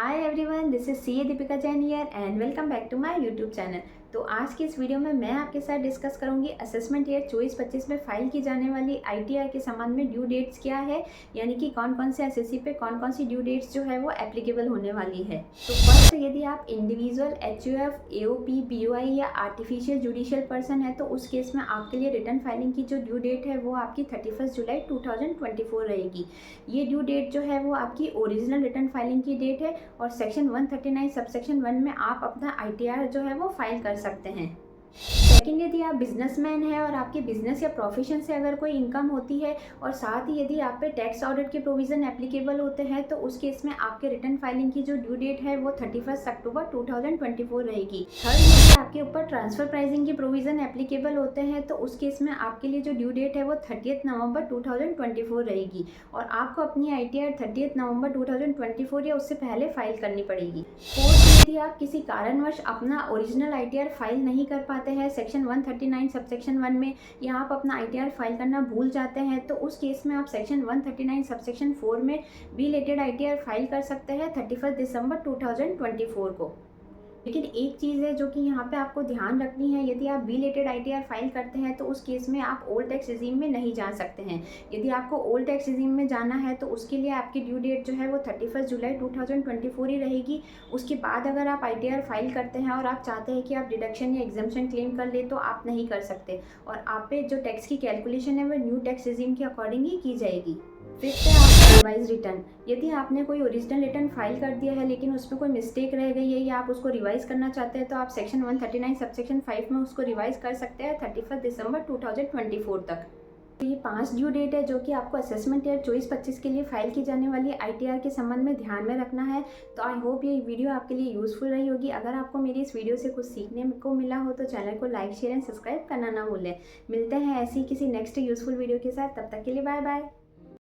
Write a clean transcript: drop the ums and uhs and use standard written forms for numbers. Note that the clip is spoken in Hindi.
Hi everyone, this is C Deepika Jain here and welcome back to my YouTube channel. तो आज की इस वीडियो में मैं आपके साथ डिस्कस करूंगी असेसमेंट ईयर 24-25 में फाइल की जाने वाली आईटीआर के संबंध में ड्यू डेट्स क्या है, यानी कि कौन कौन से एसएससी पे कौन कौन सी ड्यू डेट्स जो है वो एप्लीकेबल होने वाली है। तो फर्स्ट, यदि आप इंडिविजुअल, एचयूएफ, एओपी, बीओआई या आर्टिफिशियल जुडिशियल पर्सन है तो उस केस में आपके लिए रिटर्न फाइलिंग की जो ड्यू डेट है वो आपकी 31 जुलाई 2024 रहेगी। ये ड्यू डेट जो है वो आपकी ओरिजिनल रिटर्न फाइलिंग की डेट है और सेक्शन 139 सबसेक्शन 1 में आप अपना आईटीआर जो है वो फाइल कर सकते हैं। सेकेंड, यदि आप बिजनेसमैन हैं और आपके बिजनेस या प्रोफेशन से अगर कोई इनकम होती है और साथ ही यदि आप पे टैक्स ऑडिट के प्रोविज़न एप्लीकेबल होते हैं तो उस केस में आपके रिटर्न फाइलिंग की जो ड्यू डेट है वो 31 अक्टूबर 2024 रहेगी। थर्ड, यदि आपके ऊपर ट्रांसफर प्राइसिंग के प्रोविज़न एप्लीकेबल होते हैं तो उस केस में आपके लिए जो ड्यू डेट है वो 30 नवंबर 2024 रहेगी और आपको अपनी आईटीआर 30 नवंबर 2024 या उससे पहले फाइल करनी पड़ेगी। फोर्थ, यदि आप किसी कारणवश अपना ओरिजिनल आईटीआर फाइल नहीं कर पाते हैं सेक्शन 139 सबसेक्शन 1 में, या आप अपना आईटीआर फाइल करना भूल जाते हैं तो उस केस में आप सेक्शन 139 सबसेक्शन 4 में बिलेटेड आईटीआर फाइल कर सकते हैं 31 दिसंबर 2024 को। लेकिन एक चीज़ है जो कि यहाँ पे आपको ध्यान रखनी है, यदि आप बिलेटेड आईटीआर फाइल करते हैं तो उस केस में आप ओल्ड टैक्स रिजीम में नहीं जा सकते हैं। यदि आपको ओल्ड टैक्स रिजीम में जाना है तो उसके लिए आपकी ड्यू डेट जो है वो 31 जुलाई 2024 ही रहेगी। उसके बाद अगर आप आईटीआर फाइल करते हैं और आप चाहते हैं कि आप डिडक्शन या एग्जम्पशन क्लेम कर ले तो आप नहीं कर सकते और आप पे जो टैक्स की कैलकुलेशन है वो न्यू टैक्स रिजीम के अकॉर्डिंग ही की जाएगी। फिफ्थ है आपका रिवाइज रिटर्न। यदि आपने कोई ओरिजिनल रिटर्न फाइल कर दिया है लेकिन उसमें कोई मिस्टेक रह गई है या आप उसको रिवाइज करना चाहते हैं तो आप सेक्शन 139 सबसेक्शन 5 में उसको रिवाइज कर सकते हैं 31 दिसंबर 2024 तक। तो ये 5 ड्यू डेट है जो कि आपको असेसमेंट ईयर 24-25 के लिए फाइल की जाने वाली आईटीआर के संबंध में ध्यान में रखना है। तो आई होप ये वीडियो आपके लिए यूजफुल रही होगी। अगर आपको मेरी इस वीडियो से कुछ सीखने को मिला हो तो चैनल को लाइक, शेयर एंड सब्सक्राइब करना ना भूलें। मिलते हैं ऐसी किसी नेक्स्ट यूजफुल वीडियो के साथ, तब तक के लिए बाय बाय।